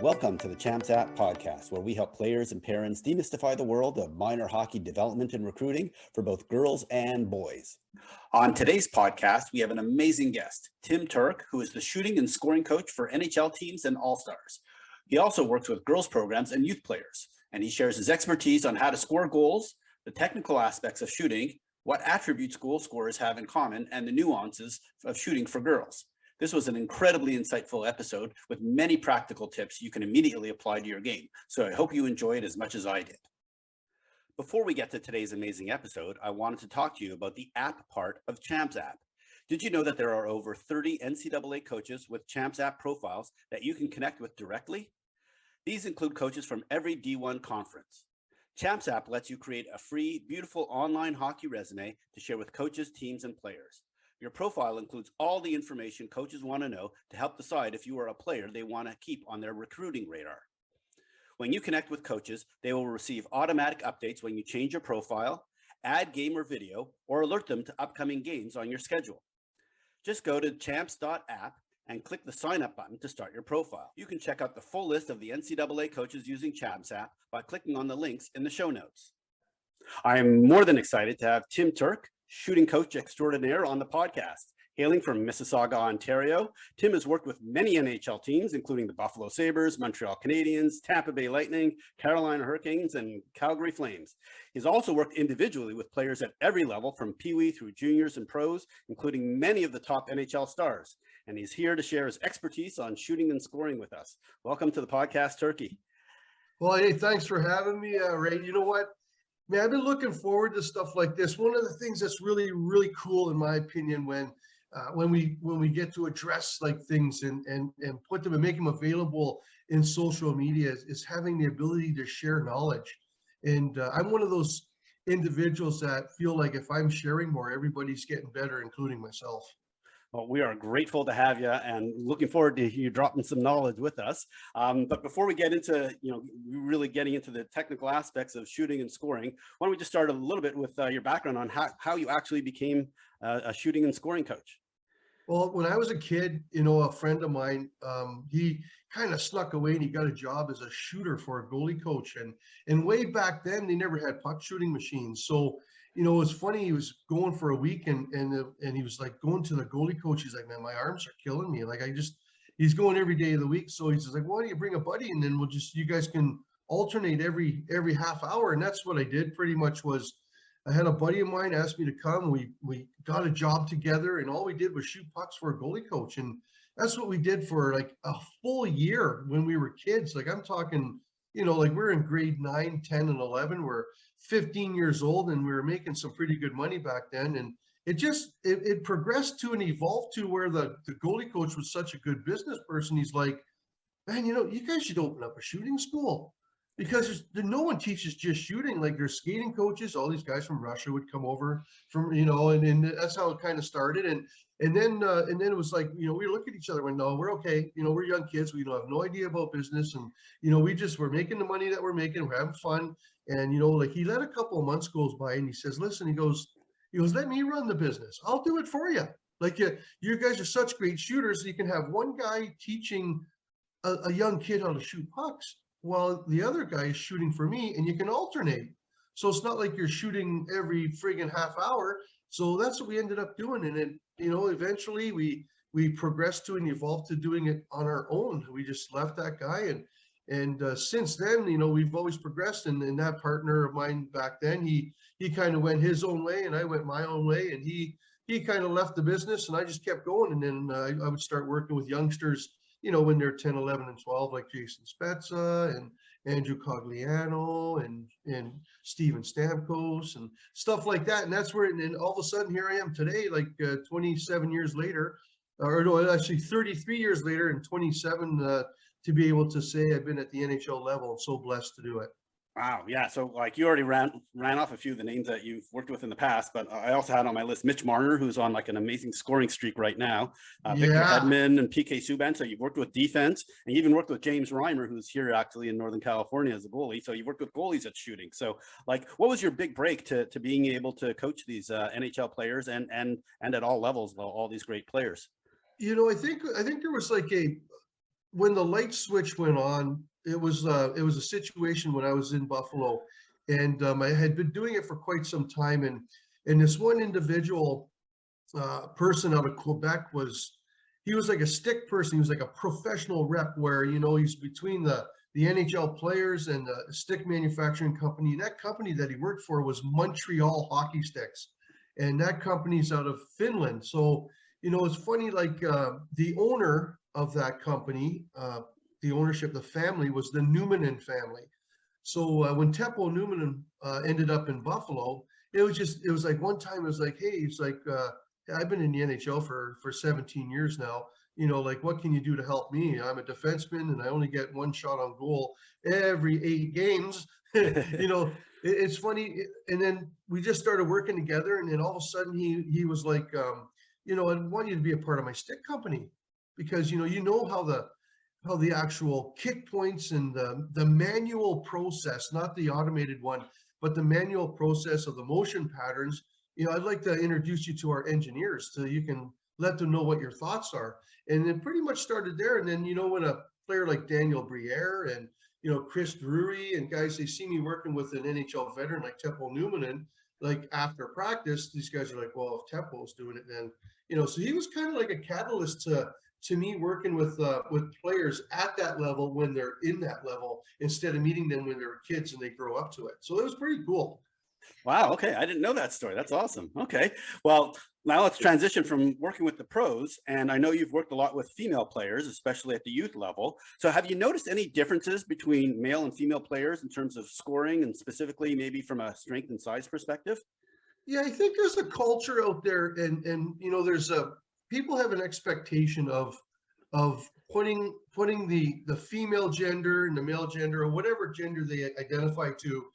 Welcome to the Champs App podcast, where we help players and parents demystify the world of minor hockey development and recruiting for both girls and boys. On today's podcast, we have an amazing guest, Tim Turk, who is the shooting and scoring coach for NHL teams and All-Stars. He also works with girls programs and youth players, and he shares his expertise on how to score goals, the technical aspects of shooting, what attributes goal scorers have in common, and the nuances of shooting for girls. This was an incredibly insightful episode with many practical tips you can immediately apply to your game. So I hope you enjoy it as much as I did. Before we get to today's amazing episode, I wanted to talk to you about the app part of Champs App. Did you know that there are over 30 NCAA coaches with Champs App profiles that you can connect with directly? These include coaches from every D1 conference. Champs App lets you create a free, beautiful online hockey resume to share with coaches, teams, and players. Your profile includes all the information coaches want to know to help decide if you are a player they want to keep on their recruiting radar. When you connect with coaches, they will receive automatic updates when you change your profile, add game or video, or alert them to upcoming games on your schedule. Just go to champs.app and click the sign up button to start your profile. You can check out the full list of the NCAA coaches using Champs App by clicking on the links in the show notes. I'm more than excited to have Tim Turk, shooting coach extraordinaire, on the podcast. Hailing from Mississauga, Ontario, Tim has worked with many NHL teams, including the Buffalo Sabres, Montreal Canadiens, Tampa Bay Lightning, Carolina Hurricanes, and Calgary Flames. He's also worked individually with players at every level, from Pee-wee through juniors and pros, including many of the top NHL stars. And he's here to share his expertise on shooting and scoring with us. Welcome to the podcast, Turkey. Well, hey, thanks for having me, Ray. You know what? Man, I've been looking forward to stuff like this. One of the things that's really, really cool, in my opinion, when we get to address like things and put them and make them available in social media is having the ability to share knowledge. And I'm one of those individuals that feel like if I'm sharing more, everybody's getting better, including myself. Well, we are grateful to have you and looking forward to you dropping some knowledge with us. But before we get into, really getting into the technical aspects of shooting and scoring, why don't we just start a little bit with your background on how you actually became a shooting and scoring coach? Well, when I was a kid, a friend of mine, he kind of snuck away and he got a job as a shooter for a goalie coach. And way back then, they never had puck shooting machines. So, it was funny. He was going for a week and he was like going to the goalie coach. He's like, man, my arms are killing me. Like he's going every day of the week. So he's just like, why don't you bring a buddy and then you guys can alternate every half hour. And that's what I did pretty much. Was I had a buddy of mine asked me to come. We got a job together and all we did was shoot pucks for a goalie coach. And that's what we did for like a full year when we were kids. Like I'm talking, like we're in grade 9, 10, and 11. We're 15 years old and we were making some pretty good money back then. And it progressed to and evolved to where the goalie coach was such a good business person. He's like, man, you guys should open up a shooting school, because no one teaches just shooting. Like there's skating coaches, all these guys from Russia would come over from, and that's how it kind of started. And then it was like, we look at each other and went, no, we're okay. We're young kids. We don't have no idea about business. And, we're making the money that we're making. We're having fun. And, like he let a couple of months goes by and he says, listen, he goes, let me run the business. I'll do it for you. Like you guys are such great shooters. You can have one guy teaching a young kid how to shoot pucks while the other guy is shooting for me, and you can alternate. So it's not like you're shooting every friggin' half hour. So that's what we ended up doing. And then, eventually we progressed to and evolved to doing it on our own. We just left that guy. And since then, we've always progressed. And that partner of mine back then, he kind of went his own way and I went my own way. And he kind of left the business and I just kept going. And then I would start working with youngsters, when they're 10, 11, and 12, like Jason Spezza and Andrew Cogliano and Steven Stamkos and stuff like that. And that's where, and all of a sudden here I am today, like 27 years later, or no, actually 33 years later and 27 to be able to say I've been at the NHL level. I'm so blessed to do it. Wow. Yeah. So like you already ran off a few of the names that you've worked with in the past, but I also had on my list Mitch Marner, who's on like an amazing scoring streak right now. Victor Hedman and PK Subban. So you've worked with defense, and you even worked with James Reimer, who's here actually in Northern California as a goalie. So you've worked with goalies at shooting. So like, what was your big break to being able to coach these NHL players and at all levels, all these great players? I think there was like when the light switch went on, it was a situation when I was in Buffalo, and I had been doing it for quite some time, and this one individual person out of Quebec he was like a stick person. He was like a professional rep where, he's between the NHL players and the stick manufacturing company. That company that he worked for was Montreal Hockey Sticks, and that company's out of Finland. So, it's funny, like the owner of that company, the ownership, the family was the Numanen family. So when Teppo Numanen ended up in Buffalo, it was like one time it was like, hey, he's like, I've been in the NHL for 17 years now. Like, what can you do to help me? I'm a defenseman and I only get one shot on goal every 8 games. It's funny. And then we just started working together, and then all of a sudden he was like, I want you to be a part of my stick company, because how the actual kick points and the manual process, not the automated one, but the manual process of the motion patterns. I'd like to introduce you to our engineers so you can let them know what your thoughts are. And it pretty much started there. And then, when a player like Daniel Briere and, Chris Drury and guys, they see me working with an NHL veteran like Teppo Numanen, like after practice, these guys are like, well, if Teppo's doing it, then, so he was kind of like a catalyst to me working with players at that level when they're in that level, instead of meeting them when they were kids and they grow up to it. So it was pretty cool. Wow. Okay. I didn't know that story. That's awesome. Okay. Well, now let's transition from working with the pros. And I know you've worked a lot with female players, especially at the youth level. So have you noticed any differences between male and female players in terms of scoring, and specifically maybe from a strength and size perspective? Yeah, I think there's a culture out there, and there's people have an expectation of putting the female gender and the male gender, or whatever gender they identify to.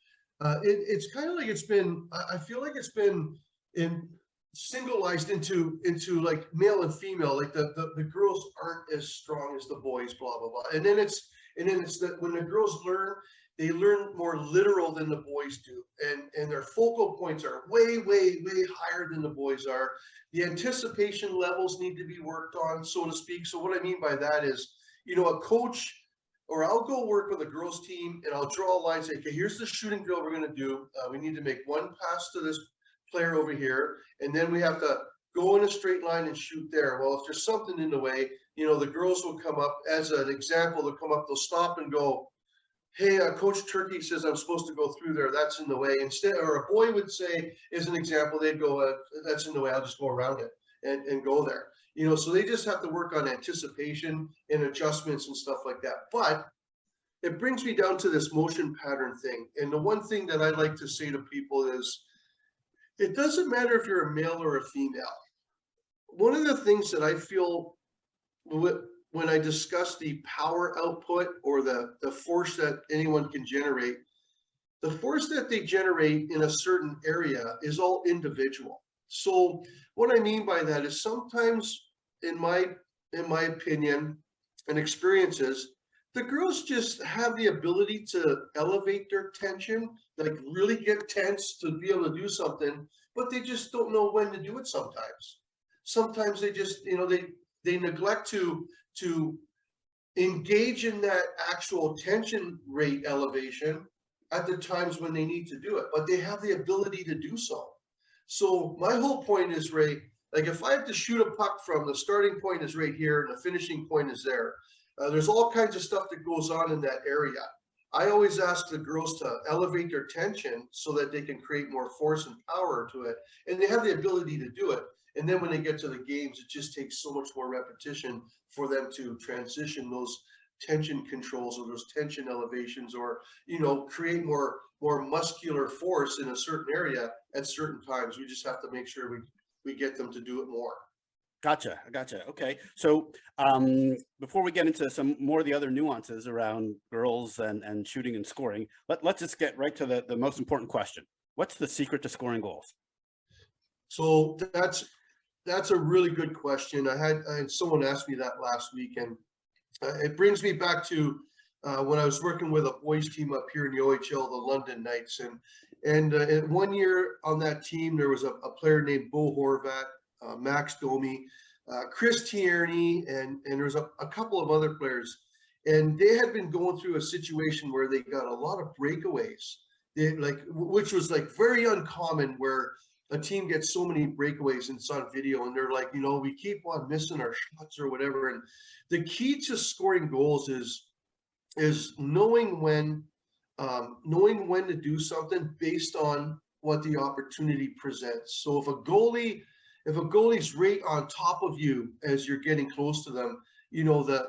It's kind of like I feel like it's been in singleized into like male and female, like the girls aren't as strong as the boys, blah blah blah. And then it's that when the girls learn, they learn more literal than the boys do, and their focal points are way higher than the boys are. The anticipation levels need to be worked on, so to speak. So what I mean by that is, a coach, or I'll go work with a girls team and I'll draw a line and say, okay, here's the shooting drill we're going to do. We need to make one pass to this player over here, and then we have to go in a straight line and shoot there. Well, if there's something in the way, the girls will come up, as an example, they'll come up, they'll stop and go, hey, Coach Turkey says I'm supposed to go through there. That's in the way. Instead, or a boy would say, as an example, they'd go, that's in the way. I'll just go around it and go there. So they just have to work on anticipation and adjustments and stuff like that. But it brings me down to this motion pattern thing. And the one thing that I like to say to people is, it doesn't matter if you're a male or a female. One of the things that I feel when I discuss the power output, or the force that anyone can generate, the force that they generate in a certain area is all individual. So what I mean by that is, sometimes in my opinion and experiences, the girls just have the ability to elevate their tension, like really get tense to be able to do something, but they just don't know when to do it sometimes. Sometimes they just, they neglect to engage in that actual tension rate elevation at the times when they need to do it, but they have the ability to do so. So my whole point is, Ray, like if I have to shoot a puck from the starting point is right here and the finishing point is there, there's all kinds of stuff that goes on in that area. I always ask the girls to elevate their tension so that they can create more force and power to it, and they have the ability to do it. And then when they get to the games, it just takes so much more repetition for them to transition those tension controls, or those tension elevations, or create more muscular force in a certain area at certain times. We just have to make sure we get them to do it more. Gotcha. Okay. So before we get into some more of the other nuances around girls and shooting and scoring, let's just get right to the most important question. What's the secret to scoring goals? So that's a really good question. I had someone ask me that last week, and it brings me back to when I was working with a boys team up here in the OHL, the London Knights, and 1 year on that team, there was a player named Bo Horvat, Max Domi. Chris Tierney, and there's a couple of other players, and they had been going through a situation where they got a lot of breakaways, which was like very uncommon, where a team gets so many breakaways and it's on video, and they're like, we keep on missing our shots or whatever. And the key to scoring goals is knowing when to do something based on what the opportunity presents. So if a goalie's right on top of you as you're getting close to them, the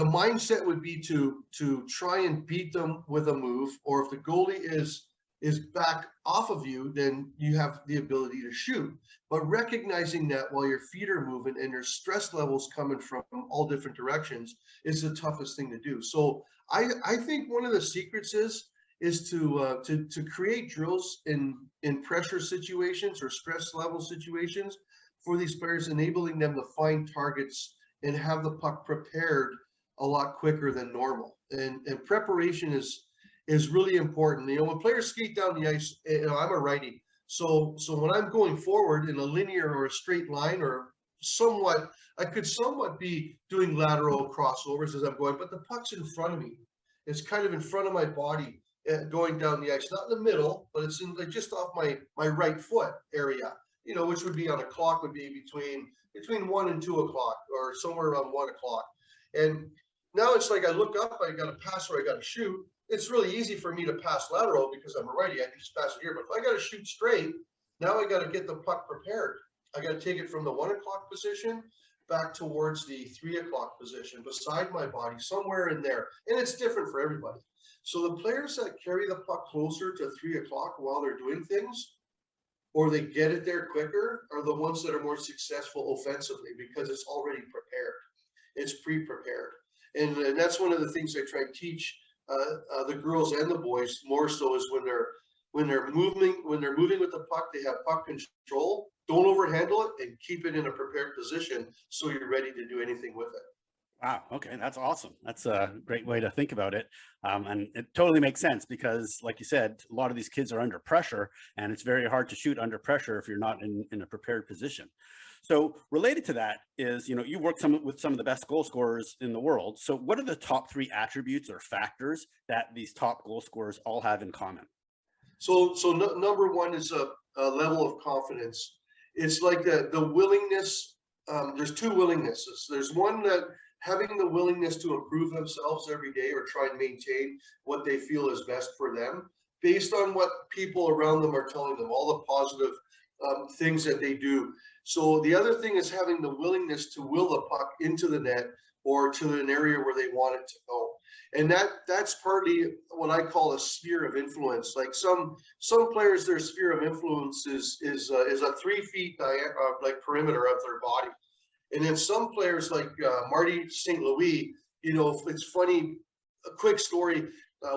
mindset would be to try and beat them with a move. Or if the goalie is back off of you, then you have the ability to shoot. But recognizing that while your feet are moving and there's stress levels coming from all different directions is the toughest thing to do. So I think one of the secrets is to create drills in pressure situations or stress level situations for these players, enabling them to find targets and have the puck prepared a lot quicker than normal. And preparation is really important. When players skate down the ice, I'm a righty. So when I'm going forward in a linear or a straight line, or I could somewhat be doing lateral crossovers as I'm going, but the puck's in front of me. It's kind of in front of my body going down the ice, not in the middle, but it's in just off my right foot area, which would be on a clock, would be between 1 and 2 o'clock, or somewhere around 1 o'clock. And now it's like I look up, I got to pass or I got to shoot. It's really easy for me to pass lateral because I'm a righty. I can just pass it here. But if I got to shoot straight, now I got to get the puck prepared. I got to take it from the 1 o'clock position back towards the 3 o'clock position, beside my body, somewhere in there. And it's different for everybody. So the players that carry the puck closer to 3 o'clock while they're doing things, or they get it there quicker, are the ones that are more successful offensively, because it's already prepared. It's pre-prepared. And that's one of the things I try and teach the girls and the boys more so, is when they're moving with the puck, they have puck control. Don't overhandle it, and keep it in a prepared position so you're ready to do anything with it. Wow. Okay. That's awesome. That's a great way to think about it. And it totally makes sense because, like you said, a lot of these kids are under pressure, and it's very hard to shoot under pressure if you're not in a prepared position. So related to that is, you work with some of the best goal scorers in the world. So what are the top 3 attributes or factors that these top goal scorers all have in common? So number one is a level of confidence. It's like the willingness. There's 2 willingnesses. There's one that having the willingness to improve themselves every day, or try and maintain what they feel is best for them based on what people around them are telling them, all the positive things that they do. So the other thing is having the willingness to will the puck into the net, or to an area where they want it to go. And that's partly what I call a sphere of influence. Like some players, their sphere of influence is a 3 feet like perimeter of their body. And then some players like Marty St. Louis, it's funny, a quick story.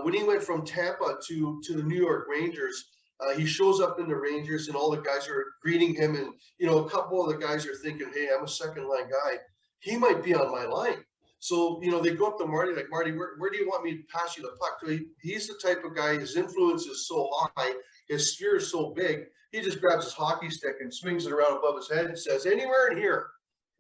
When he went from Tampa to the New York Rangers, he shows up in the Rangers, and all the guys are greeting him. And, a couple of the guys are thinking, hey, I'm a second line guy. He might be on my line. So, they go up to Marty, like, Marty, where do you want me to pass you the puck? So he's the type of guy, his influence is so high, his sphere is so big, he just grabs his hockey stick and swings it around above his head and says, anywhere in here.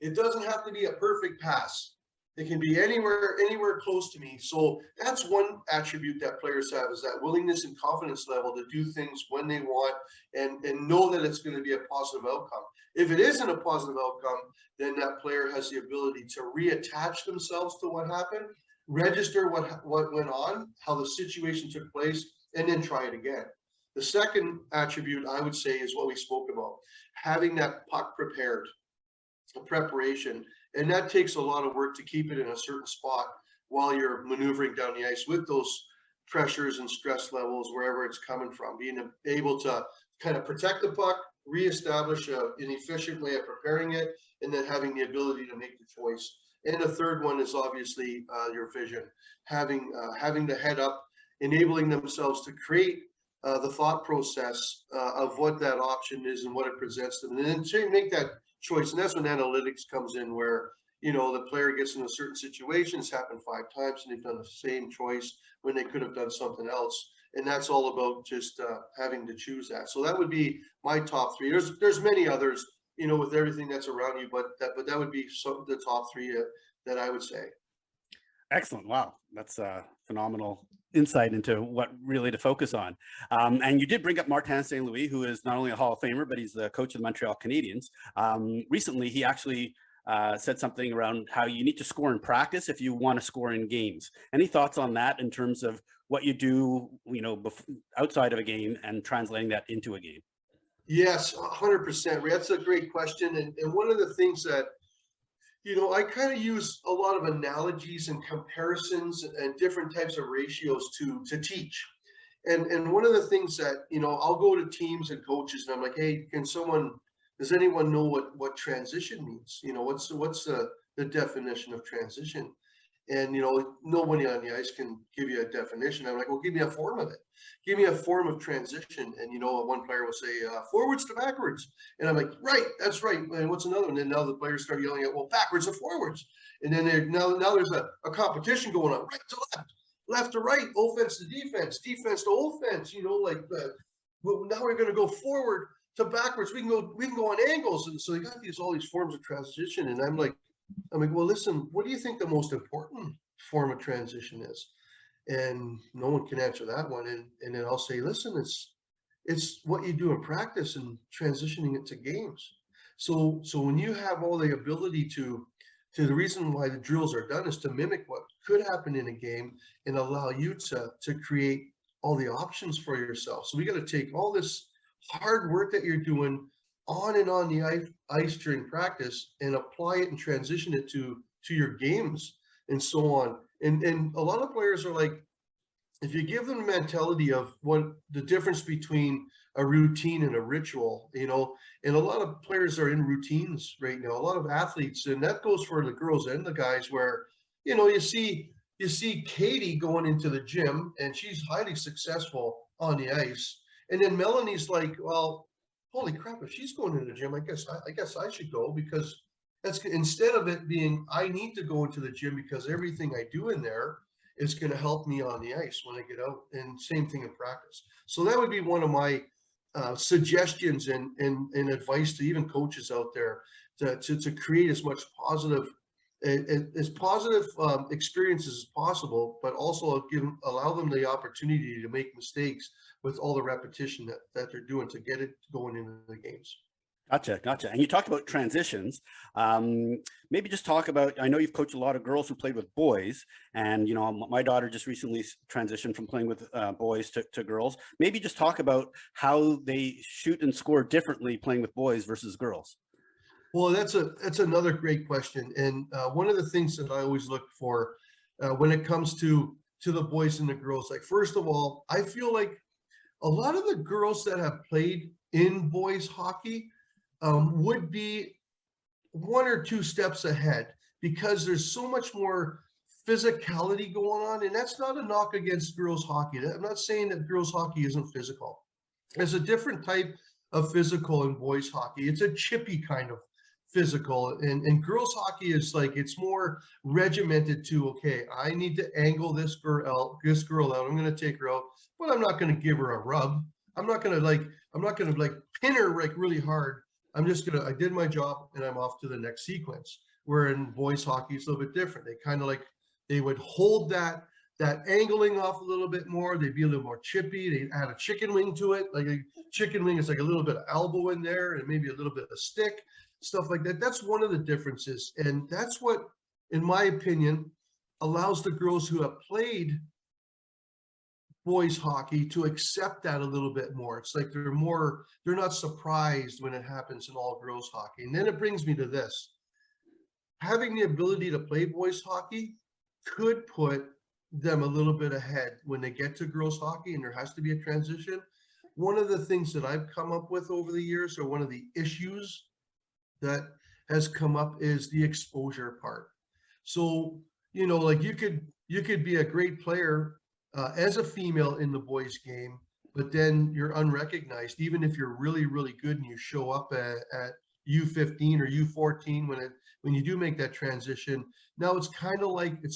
It doesn't have to be a perfect pass. It can be anywhere close to me. So that's one attribute that players have, is that willingness and confidence level to do things when they want, and know that it's going to be a positive outcome. If it isn't a positive outcome, then that player has the ability to reattach themselves to what happened, register what went on, how the situation took place, and then try it again. The second attribute, I would say, is what we spoke about, having that puck prepared. Preparation, and that takes a lot of work to keep it in a certain spot while you're maneuvering down the ice with those pressures and stress levels, wherever it's coming from. Being able to kind of protect the puck, reestablish an efficient way of preparing it, and then having the ability to make the choice. And the third one is obviously your vision, having the head up, enabling themselves to create the thought process of what that option is and what it presents them, and then to make that choice. And that's when analytics comes in, where the player gets in a certain situation, it's happened 5 times, and they've done the same choice when they could have done something else. And that's all about just having to choose that. So that would be my top 3. There's many others, with everything that's around you. But that would be the top three that I would say. Excellent. Wow. That's a phenomenal insight into what really to focus on. And you did bring up Martin St. Louis, who is not only a Hall of Famer, but he's the coach of the Montreal Canadiens. Recently, he actually said something around how you need to score in practice if you want to score in games. Any thoughts on that in terms of what you do, outside of a game and translating that into a game? Yes, 100%. That's a great question. And one of the things that, I kind of use a lot of analogies and comparisons and different types of ratios to teach. And one of the things that, I'll go to teams and coaches and I'm like, hey, does anyone know what transition means? What's the definition of transition? And, nobody on the ice can give you a definition. I'm like, well, give me a form of it. Give me a form of transition. And, one player will say forwards to backwards. And I'm like, right, that's right. And what's another one? And now the players start yelling at, well, backwards to forwards. And then now there's a competition going on, right to left, left to right, offense to defense, defense to offense, well, now we're going to go forward to backwards. We can go on angles. And so they got all these forms of transition. And I'm like, well, listen, what do you think the most important form of transition is? And no one can answer that one. And then I'll say, listen, it's what you do in practice and transitioning it to games. So when you have all the ability to the reason why the drills are done is to mimic what could happen in a game and allow you to create all the options for yourself. So we got to take all this hard work that you're doing on and on the ice during practice and apply it and transition it to your games and so on. And a lot of players are like, if you give them the mentality of what the difference between a routine and a ritual, and a lot of players are in routines right now, a lot of athletes, and that goes for the girls and the guys where, you see Katie going into the gym and she's highly successful on the ice. And then Melanie's like, well, holy crap, if she's going into the gym, I guess I should go, because that's, instead of it being, I need to go into the gym because everything I do in there is going to help me on the ice when I get out, and same thing in practice. So that would be one of my suggestions and advice to even coaches out there to create as much positive experiences as possible, but also allow them the opportunity to make mistakes with all the repetition that they're doing to get it going into the games. Gotcha. And you talked about transitions. Maybe just talk about, I know you've coached a lot of girls who played with boys, and, my daughter just recently transitioned from playing with boys to girls. Maybe just talk about how they shoot and score differently playing with boys versus girls. Well, that's another great question. And one of the things that I always look for when it comes to the boys and the girls, like, first of all, I feel like a lot of the girls that have played in boys hockey would be one or two steps ahead, because there's so much more physicality going on. And that's not a knock against girls hockey. I'm not saying that girls hockey isn't physical. There's a different type of physical in boys hockey. It's a chippy kind of physical, and girls hockey is like, it's more regimented to, okay, I need to angle this girl out, I'm going to take her out, but I'm not going to give her a rub. I'm not going to pin her like really hard. I did my job and I'm off to the next sequence. Where in boys hockey, it's a little bit different. They would hold that angling off a little bit more. They'd be a little more chippy. They add a chicken wing to it. Like a chicken wing is like a little bit of elbow in there and maybe a little bit of stick, stuff like that. That's one of the differences. And that's what, in my opinion, allows the girls who have played boys hockey to accept that a little bit more. It's like they're not surprised when it happens in all girls hockey. And then it brings me to this. Having the ability to play boys hockey could put them a little bit ahead when they get to girls hockey and there has to be a transition. One of the things that I've come up with over the years, or one of the issues that has come up, is the exposure part. So, like you could be a great player as a female in the boys game, but then you're unrecognized, even if you're really, really good and you show up at U15 or U14 when you do make that transition. Now it's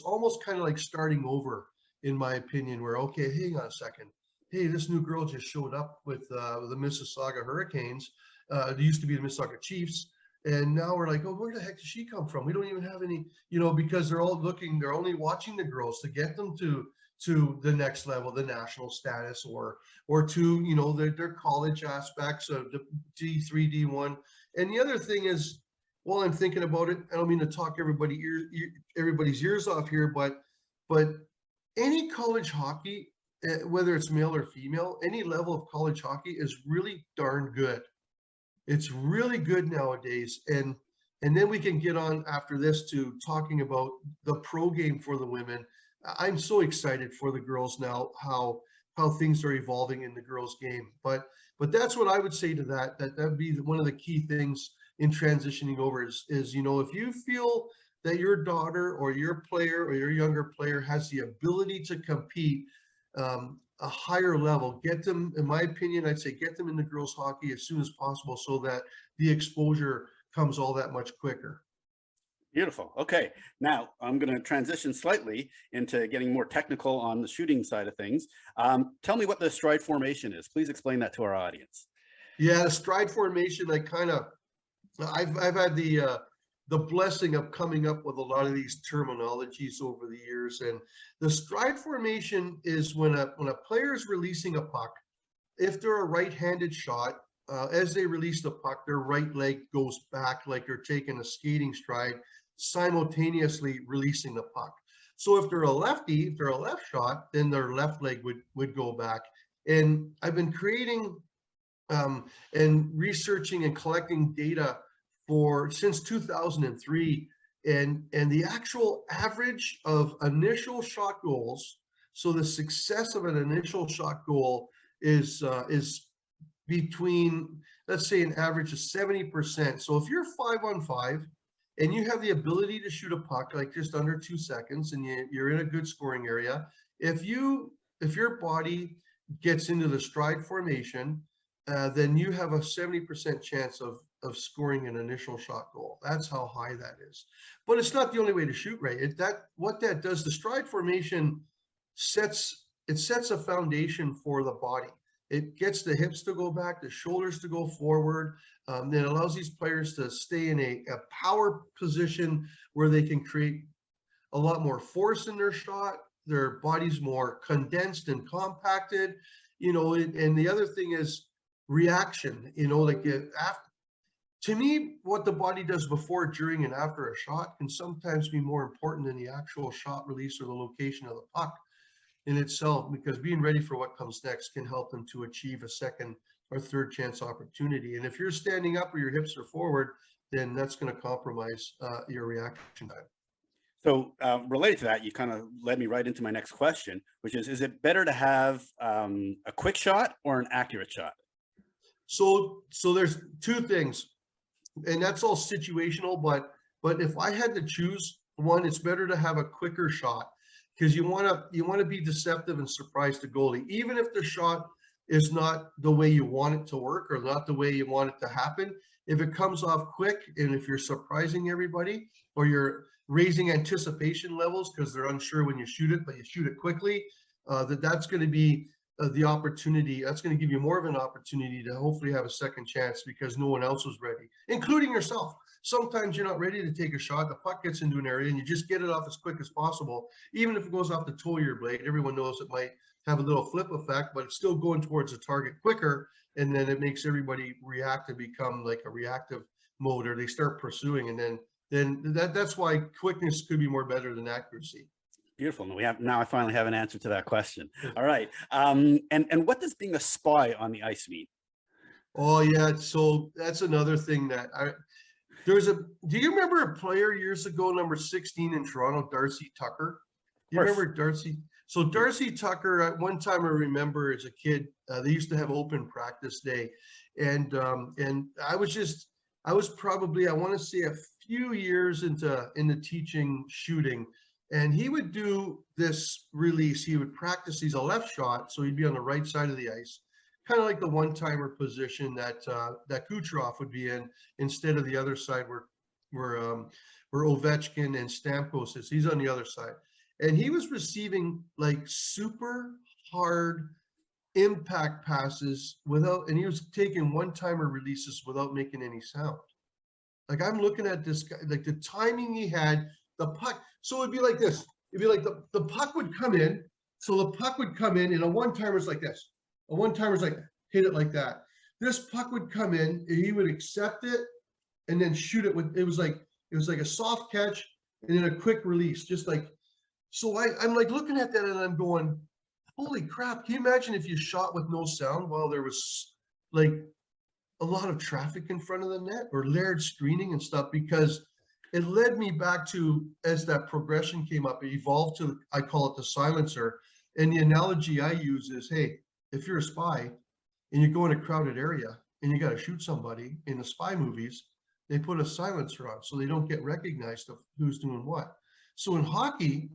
almost kind of like starting over, in my opinion, where, okay, hang on a second. Hey, this new girl just showed up with the Mississauga Hurricanes, They used to be the Mississauga Chiefs. And now we're like, oh, where the heck did she come from? We don't even have any, because they're only watching the girls to get them to the next level, the national status, or to, their college aspects of the D3, D1. And the other thing is, while I'm thinking about it, I don't mean to talk everybody's ears off here, but any college hockey, whether it's male or female, any level of college hockey is really darn good. It's really good nowadays. And then we can get on after this to talking about the pro game for the women. I'm so excited for the girls now, how things are evolving in the girls game. But that's what I would say to that'd be one of the key things in transitioning over is if you feel that your daughter or your player or your younger player has the ability to compete a higher level, get them, in my opinion, I'd say get them into girls hockey as soon as possible so that the exposure comes all that much quicker. Beautiful. Okay. Now I'm going to transition slightly into getting more technical on the shooting side of things. Tell me what the stride formation is. Please explain that to our audience. Yeah, the stride formation, I've had the blessing of coming up with a lot of these terminologies over the years. And the stride formation is when a player is releasing a puck, if they're a right-handed shot, as they release the puck, their right leg goes back like they're taking a skating stride, simultaneously releasing the puck. So if they're a lefty, if they're a left shot, then their left leg would go back. And I've been creating and researching and collecting data since 2003, and the actual average of initial shot goals. So the success of an initial shot goal is between, let's say, an average of 70%. So if you're 5-on-5 and you have the ability to shoot a puck like just under 2 seconds and you're in a good scoring area, if your body gets into the stride formation, then you have a 70% chance of scoring an initial shot goal. That's how high that is. But it's not the only way to shoot, right? What that does, the stride formation sets a foundation for the body. It gets the hips to go back, the shoulders to go forward. Then it allows these players to stay in a power position where they can create a lot more force in their shot. Their body's more condensed and compacted, and the other thing is reaction, to me, what the body does before, during, and after a shot can sometimes be more important than the actual shot release or the location of the puck in itself, because being ready for what comes next can help them to achieve a second or third chance opportunity. And if you're standing up or your hips are forward, then that's going to compromise your reaction time. So related to that, you kind of led me right into my next question, which is it better to have a quick shot or an accurate shot? So there's two things, and that's all situational, but if I had to choose one, it's better to have a quicker shot, because you want to be deceptive and surprise the goalie, even if the shot is not the way you want it to work or not the way you want it to happen. If it comes off quick, and if you're surprising everybody or you're raising anticipation levels because they're unsure when you shoot it, but you shoot it quickly, that's going to be the opportunity. That's going to give you more of an opportunity to hopefully have a second chance because no one else was ready, including yourself. Sometimes you're not ready to take a shot. The puck gets into an area and you just get it off as quick as possible. Even if it goes off the toe of your blade, everyone knows it might have a little flip effect, but it's still going towards the target quicker. And then it makes everybody react and become like a reactive mode, or they start pursuing. And then that's why quickness could be more better than accuracy. Beautiful. Now I finally have an answer to that question. All right. And what does being a spy on the ice mean? Oh yeah. So that's another thing that do you remember a player years ago, number 16 in Toronto, Darcy Tucker? You remember Darcy? So Darcy Tucker, at one time I remember as a kid, they used to have open practice day. And I was probably, I want to say, a few years into teaching shooting. And he would do this release. He would practice. He's a left shot, so he'd be on the right side of the ice, kind of like the one-timer position that Kucherov would be in, instead of the other side where Ovechkin and Stamkos is. He's on the other side, and he was receiving like super hard impact passes without, and he was taking one-timer releases without making any sound. Like I'm looking at this guy, like the timing he had, the puck. So it'd be like this. It'd be like the puck would come in. So the puck would come in, and a one-timer's like this. A one-timer's like hit it like that. This puck would come in, and he would accept it and then shoot it with, it was like a soft catch and then a quick release, just like, so I'm like looking at that and I'm going, holy crap, can you imagine if you shot with no sound while there was like a lot of traffic in front of the net or layered screening and stuff? Because it led me back to, as that progression came up, it evolved to, I call it the silencer. And the analogy I use is, hey, if you're a spy and you go in a crowded area and you got to shoot somebody, in the spy movies, they put a silencer on so they don't get recognized of who's doing what. So in hockey,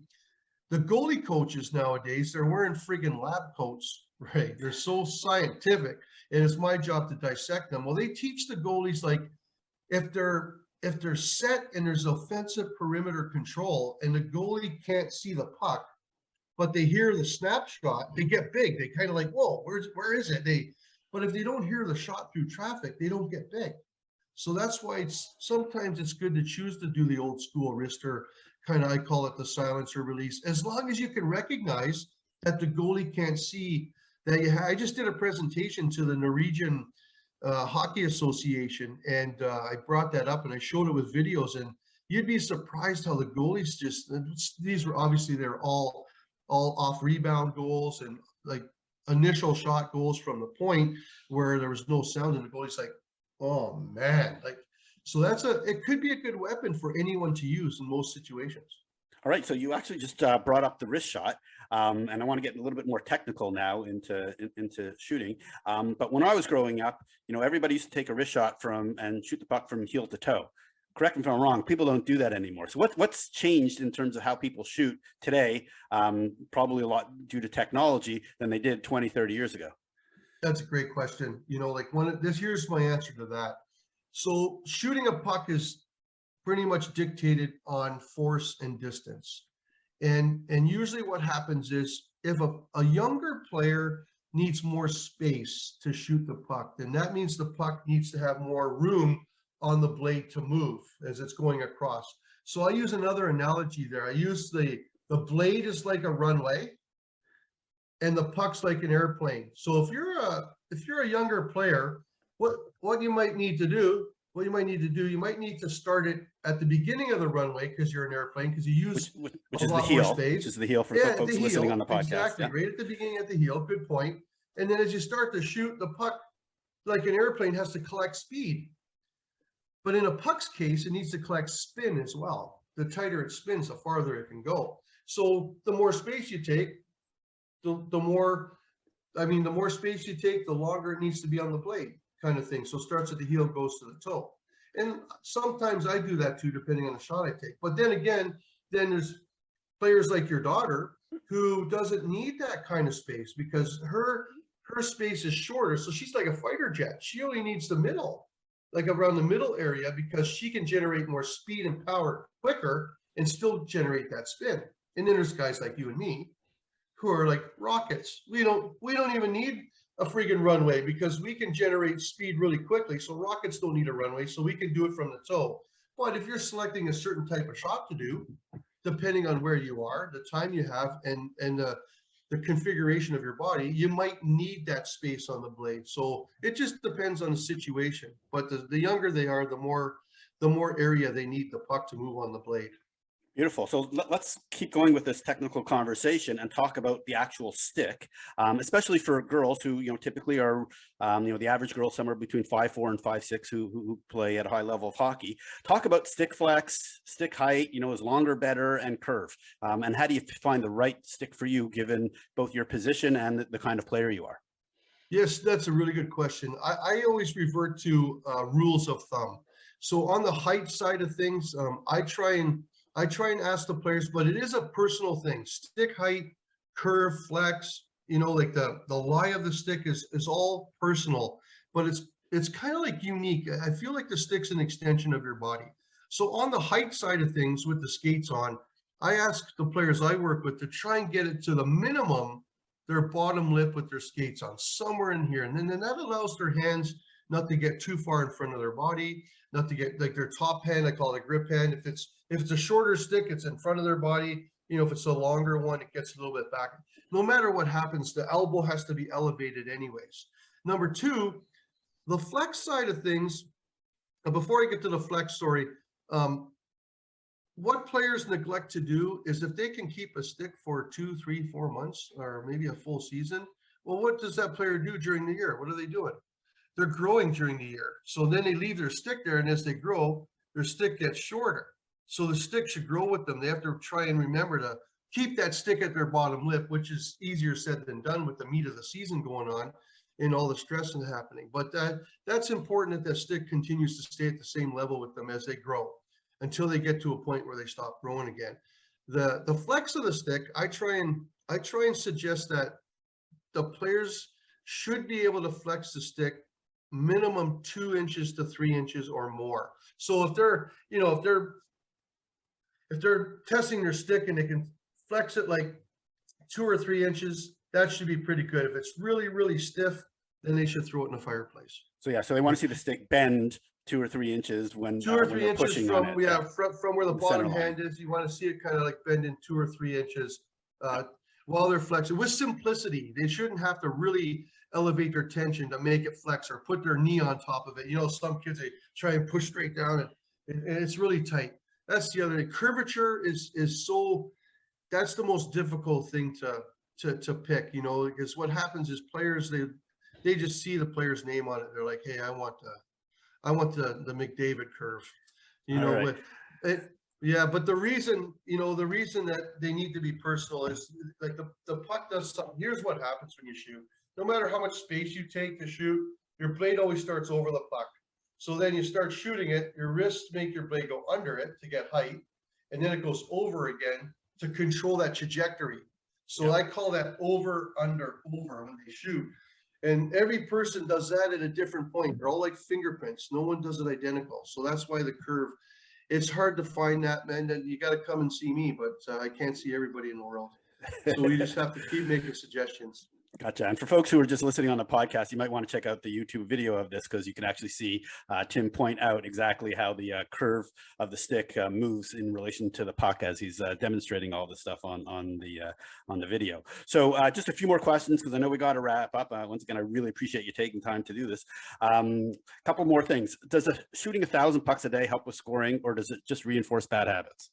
the goalie coaches nowadays, they're wearing friggin' lab coats, right? They're so scientific, and it's my job to dissect them. Well, they teach the goalies, like, if they're set and there's offensive perimeter control and the goalie can't see the puck, but they hear the snapshot, they get big. They kind of like, whoa, where is it? But if they don't hear the shot through traffic, they don't get big. So that's why sometimes it's good to choose to do the old school wrister, kind of, I call it the silencer release, as long as you can recognize that the goalie can't see that you I just did a presentation to the Norwegian Hockey Association, and I brought that up and I showed it with videos, and you'd be surprised how the goalies just, these were obviously, they're all off rebound goals and like initial shot goals from the point where there was no sound, and the goalie's like, oh man, like, so it could be a good weapon for anyone to use in most situations. All right, so you actually just brought up the wrist shot, and I want to get a little bit more technical now into shooting. But when I was growing up, everybody used to take a wrist shot and shoot the puck from heel to toe. Correct me if I'm wrong. People don't do that anymore. So what's changed in terms of how people shoot today? Probably a lot due to technology than they did 20, 30 years ago. That's a great question. Like here's my answer to that. So shooting a puck is pretty much dictated on force and distance. And usually what happens is, if a younger player needs more space to shoot the puck, then that means the puck needs to have more room on the blade to move as it's going across. So I use another analogy there. I use the blade is like a runway and the puck's like an airplane. So if you're a younger player, what you might need to do, you might need to start it at the beginning of the runway, because you're an airplane, because you use which is the heel, which is the heel for folks listening on the podcast. Exactly, right at the beginning at the heel. Good point. And then as you start to shoot, the puck, like an airplane, has to collect speed. But in a puck's case, it needs to collect spin as well. The tighter it spins, the farther it can go. So the more space you take, the more space you take, the longer it needs to be on the blade, kind of thing. So it starts at the heel, goes to the toe. And sometimes I do that too, depending on the shot I take. But then again, there's players like your daughter who doesn't need that kind of space, because her space is shorter. So she's like a fighter jet. She only needs the middle, like around the middle area, because she can generate more speed and power quicker and still generate that spin. And then there's guys like you and me who are like rockets. We don't even need a freaking runway, because we can generate speed really quickly. So rockets don't need a runway, so we can do it from the toe. But if you're selecting a certain type of shot to do, depending on where you are, the time you have, and the configuration of your body, you might need that space on the blade. So it just depends on the situation. But the younger they are, the more area they need the puck to move on the blade. Beautiful. So let's keep going with this technical conversation and talk about the actual stick, especially for girls who, typically are, the average girl somewhere between 5'4" and 5'6" who play at a high level of hockey. Talk about stick flex, stick height, is longer, better, and curve. And how do you find the right stick for you, given both your position and the kind of player you are? Yes, that's a really good question. I always revert to rules of thumb. So on the height side of things, I try and ask the players, but it is a personal thing. Stick height, curve, flex, like the lie of the stick is all personal, but it's kind of like unique. I feel like the stick's an extension of your body. So on the height side of things, with the skates on, I ask the players I work with to try and get it to the minimum their bottom lip with their skates on, somewhere in here. And then that allows their hands not to get too far in front of their body, not to get like their top hand, I call it a grip hand. If it's a shorter stick, it's in front of their body. You know, if it's a longer one, it gets a little bit back. No matter what happens, the elbow has to be elevated anyways. Number two, the flex side of things, before I get to the flex story, what players neglect to do is if they can keep a stick for 2, 3, 4 months, or maybe a full season, well, what does that player do during the year? What are they doing? They're growing during the year. So then they leave their stick there, and as they grow, their stick gets shorter. So the stick should grow with them. They have to try and remember to keep that stick at their bottom lip, which is easier said than done with the meat of the season going on and all the stress and happening. But that's important that stick continues to stay at the same level with them as they grow until they get to a point where they stop growing again. The flex of the stick, I try and suggest that the players should be able to flex the stick minimum 2 inches to 3 inches or more. So if they're, you know, if they're testing their stick and they can flex it like 2 or 3 inches, that should be pretty good. If it's really, really stiff, then they should throw it in the fireplace. So yeah, so they want to see the stick bend 2 or 3 inches when 2 or 3 inches pushing from on it, from where the bottom hand is. You want to see it kind of like bending 2 or 3 inches while they're flexing with simplicity. They shouldn't have to really elevate their tension to make it flex or put their knee on top of it. You know, some kids, they try and push straight down and it's really tight. That's the other thing. Curvature is so, that's the most difficult thing to pick, you know, because what happens is players, they just see the player's name on it. They're like, hey, I want the McDavid curve, you know, right. yeah. But the reason that they need to be personal is like the puck does something. Here's what happens when you shoot. No matter how much space you take to shoot, your blade always starts over the puck. So then you start shooting it, your wrists make your blade go under it to get height, and then it goes over again to control that trajectory. So I call that over, under, over when they shoot. And every person does that at a different point. They're all like fingerprints. No one does it identical. So that's why the curve, it's hard to find that, man. That you got to come and see me, but I can't see everybody in the world. So we just have to keep making suggestions. Gotcha. And for folks who are just listening on the podcast, you might want to check out the YouTube video of this because you can actually see Tim point out exactly how the curve of the stick moves in relation to the puck as he's demonstrating all this stuff on the video. So just a few more questions because I know we got to wrap up. Once again, I really appreciate you taking time to do this. Couple more things. Does shooting 1,000 pucks a day help with scoring, or does it just reinforce bad habits?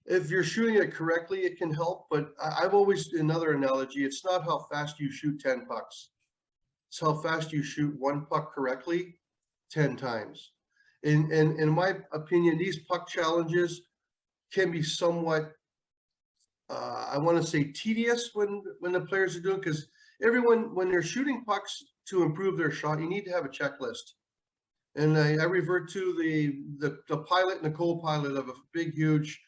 If you're shooting it correctly, it can help, but I've always, another analogy, it's not how fast you shoot 10 pucks. It's how fast you shoot 1 puck correctly 10 times. In my opinion, these puck challenges can be somewhat, I want to say tedious when the players are doing, because everyone, when they're shooting pucks to improve their shot, you need to have a checklist. And I revert to the pilot and the co-pilot of a big, huge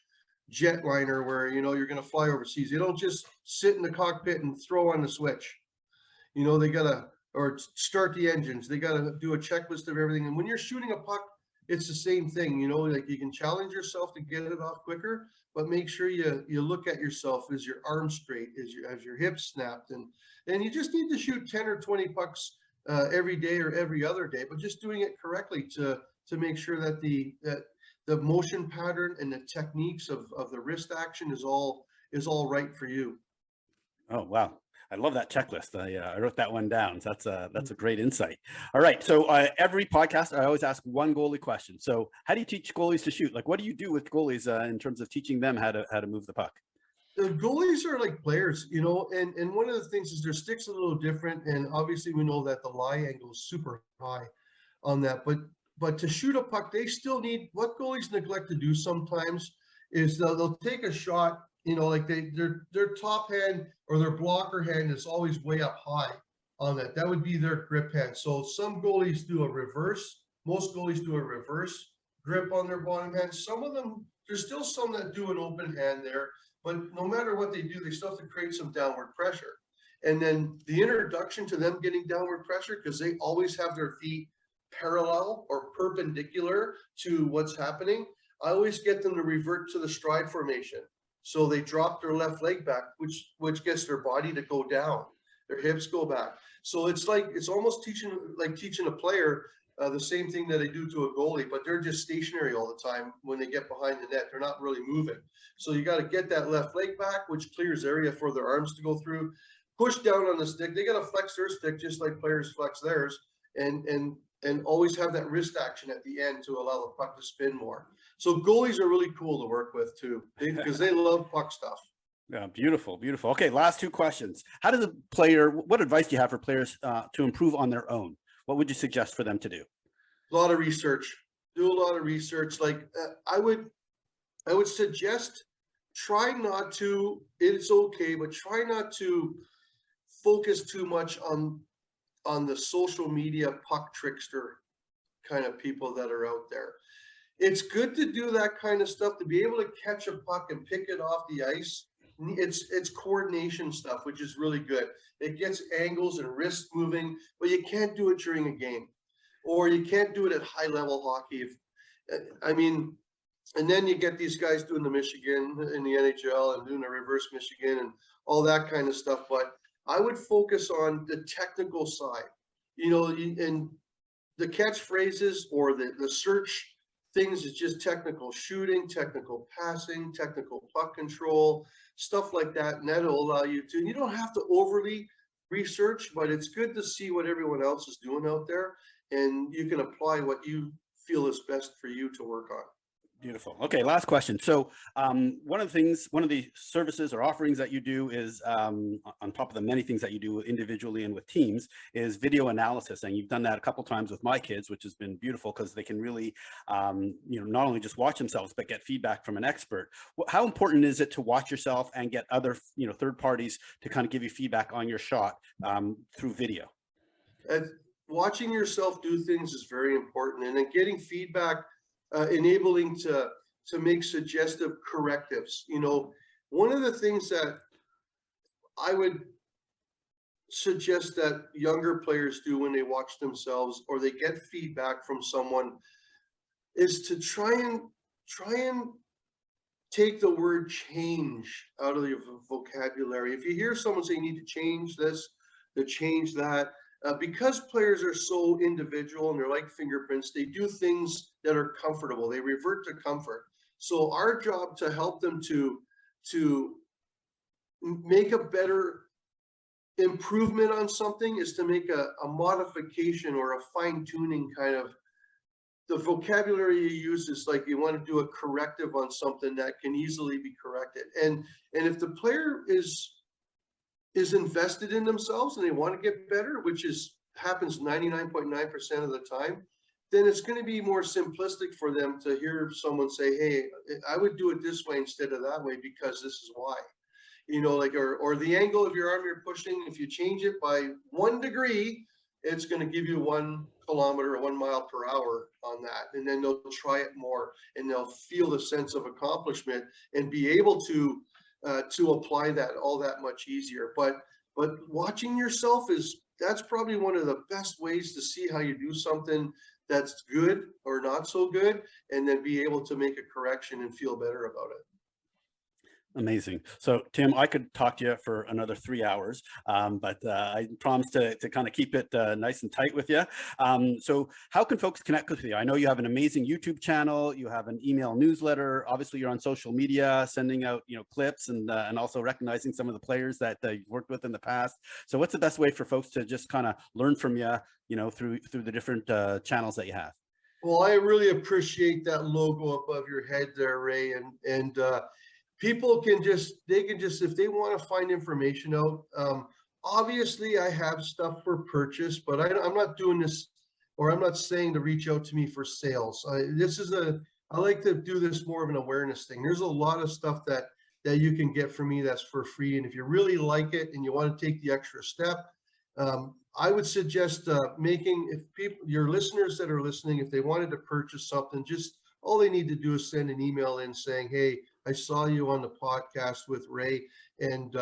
jetliner where, you know, you're going to fly overseas. They don't just sit in the cockpit and throw on the switch. You know, they gotta, or start the engines. They gotta do a checklist of everything. And when you're shooting a puck, it's the same thing. You know, like you can challenge yourself to get it off quicker, but make sure you look at yourself. Is your arm straight? As your hips snapped? And you just need to shoot 10 or 20 pucks every day or every other day, but just doing it correctly to make sure that the motion pattern and the techniques of the wrist action is all right for you. Oh, wow. I love that checklist. I wrote that one down. So that's a great insight. All right. So every podcast, I always ask one goalie question. So how do you teach goalies to shoot? Like, what do you do with goalies in terms of teaching them how to move the puck? The goalies are like players, you know, and one of the things is their stick's a little different. And obviously we know that the lie angle is super high on that, but to shoot a puck, they still need, what goalies neglect to do sometimes is they'll take a shot, you know, like their top hand or their blocker hand is always way up high on that. That would be their grip hand. So some goalies do a reverse. Most goalies do a reverse grip on their bottom hand. Some of them, there's still some that do an open hand there, but no matter what they do, they still have to create some downward pressure. And then the introduction to them getting downward pressure, because they always have their feet parallel or perpendicular to what's happening, I always get them to revert to the stride formation. So they drop their left leg back, which gets their body to go down. Their hips go back. So it's almost teaching a player the same thing that they do to a goalie, but they're just stationary all the time when they get behind the net. They're not really moving. So you got to get that left leg back, which clears area for their arms to go through. Push down on the stick. They got to flex their stick just like players flex theirs, and always have that wrist action at the end to allow the puck to spin more. So goalies are really cool to work with too, because they love puck stuff. Yeah, beautiful, beautiful. Okay, last two questions. How does a player, what advice do you have for players to improve on their own? What would you suggest for them to do? A lot of research. Do a lot of research. Like I would suggest, try not to. It's okay, but try not to focus too much on the social media puck trickster kind of people that are out there. It's good to do that kind of stuff, to be able to catch a puck and pick it off the ice. It's coordination stuff, which is really good. It gets angles and wrist moving, but you can't do it during a game, or you can't do it at high level hockey. I mean, and then you get these guys doing the Michigan in the NHL and doing the reverse Michigan and all that kind of stuff. But I would focus on the technical side, and the catchphrases or the search things is just technical shooting, technical passing, technical puck control, stuff like that. And that'll allow you to, and you don't have to overly research, but it's good to see what everyone else is doing out there, and you can apply what you feel is best for you to work on. Beautiful. Okay, last question. So one of the services or offerings that you do is, on top of the many things that you do individually and with teams, is video analysis. And you've done that a couple times with my kids, which has been beautiful because they can really, not only just watch themselves, but get feedback from an expert. How important is it to watch yourself and get other, third parties to kind of give you feedback on your shot through video? Watching yourself do things is very important, and then getting feedback, enabling to make suggestive correctives. One of the things that I would suggest that younger players do when they watch themselves or they get feedback from someone is to try and take the word change out of your vocabulary. If you hear someone say you need to change this, to change that, because players are so individual and they're like fingerprints, they do things that are comfortable. They revert to comfort. So our job to help them to make a better improvement on something is to make a modification or a fine tuning kind of. The vocabulary you use is like you want to do a corrective on something that can easily be corrected. And if the player is invested in themselves and they want to get better, which happens 99.9% of the time, then it's going to be more simplistic for them to hear someone say, hey, I would do it this way instead of that way because this is why. Or the angle of your arm you're pushing, if you change it by 1 degree, it's going to give you 1 kilometer or 1 mile per hour on that. And then they'll try it more and they'll feel the sense of accomplishment and be able to apply that all that much easier. But watching yourself that's probably one of the best ways to see how you do something that's good or not so good, and then be able to make a correction and feel better about it. Amazing. So Tim, I could talk to you for another 3 hours, but I promise to kind of keep it nice and tight with you. So how can folks connect with you? I know you have an amazing YouTube channel, you have an email newsletter, obviously you're on social media, sending out clips and also recognizing some of the players that you've worked with in the past. So what's the best way for folks to just kind of learn from you, through the different channels that you have? Well, I really appreciate that logo above your head there, Ray, and people can just, if they want to find information out, obviously I have stuff for purchase, but I'm not doing this, or I'm not saying to reach out to me for sales. I like to do this more of an awareness thing. There's a lot of stuff that you can get from me that's for free. And if you really like it and you want to take the extra step, I would suggest your listeners that are listening, if they wanted to purchase something, just all they need to do is send an email in saying, hey, I saw you on the podcast with Ray, and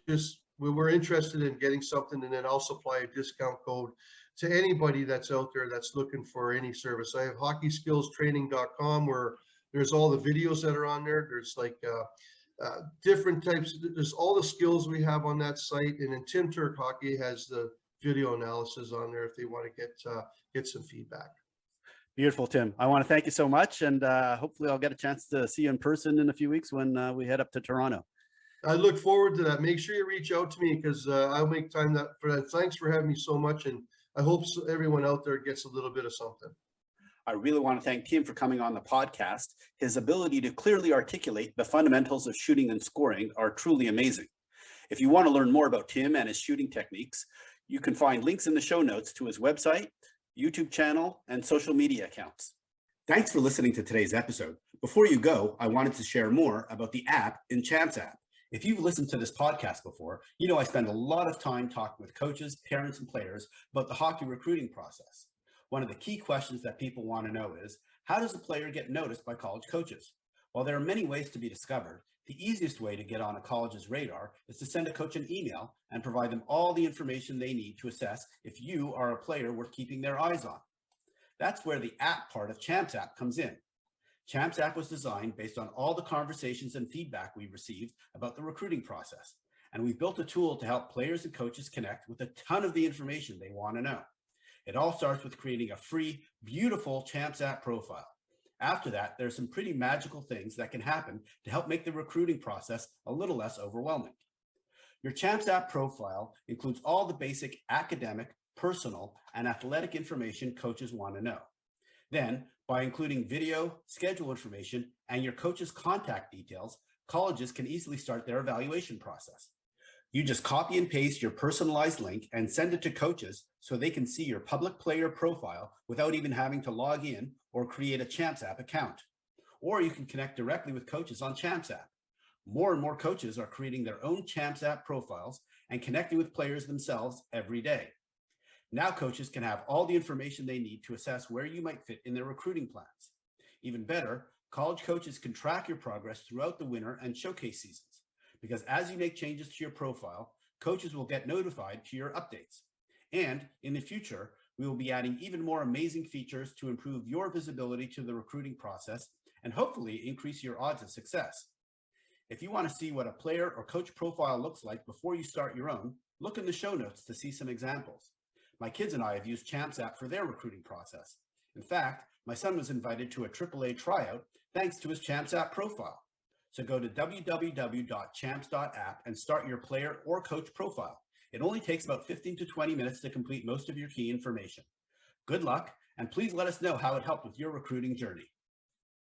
just we're interested in getting something, and then I'll supply a discount code to anybody that's out there that's looking for any service. I have hockeyskillstraining.com where There's all the videos that are on there. There's like different types. There's all the skills we have on that site. And then Tim Turk Hockey has the video analysis on there if they want to get some feedback. Beautiful, Tim. I want to thank you so much. And hopefully I'll get a chance to see you in person in a few weeks when we head up to Toronto. I look forward to that. Make sure you reach out to me because I'll make time for that. Thanks for having me so much. And I hope everyone out there gets a little bit of something. I really want to thank Tim for coming on the podcast. His ability to clearly articulate the fundamentals of shooting and scoring are truly amazing. If you want to learn more about Tim and his shooting techniques, you can find links in the show notes to his website, YouTube channel, and social media accounts. Thanks for listening to today's episode. Before you go, I wanted to share more about the app in Champs app. If you've listened to this podcast before, you know I spend a lot of time talking with coaches, parents, and players about the hockey recruiting process. One of the key questions that people want to know is, how does a player get noticed by college coaches? While there are many ways to be discovered, the easiest way to get on a college's radar is to send a coach an email and provide them all the information they need to assess if you are a player worth keeping their eyes on. That's where the app part of Champs app comes in. Champs app was designed based on all the conversations and feedback we received about the recruiting process, and we've built a tool to help players and coaches connect with a ton of the information they want to know. It all starts with creating a free, beautiful Champs app profile. After that, there's some pretty magical things that can happen to help make the recruiting process a little less overwhelming. Your Champs app profile includes all the basic academic, personal, and athletic information coaches want to know. Then, by including video, schedule information, and your coach's contact details, colleges can easily start their evaluation process. You just copy and paste your personalized link and send it to coaches so they can see your public player profile without even having to log in or create a Champs app account. Or you can connect directly with coaches on Champs app. More and more coaches are creating their own Champs app profiles and connecting with players themselves every day. Now coaches can have all the information they need to assess where you might fit in their recruiting plans. Even better, college coaches can track your progress throughout the winter and showcase seasons, because as you make changes to your profile, coaches will get notified to your updates. And in the future, we will be adding even more amazing features to improve your visibility to the recruiting process and hopefully increase your odds of success. If you want to see what a player or coach profile looks like before you start your own, look in the show notes to see some examples. My kids and I have used Champs app for their recruiting process. In fact, my son was invited to a AAA tryout thanks to his Champs app profile. So go to www.champs.app and start your player or coach profile. It only takes about 15 to 20 minutes to complete most of your key information. Good luck, and please let us know how it helped with your recruiting journey.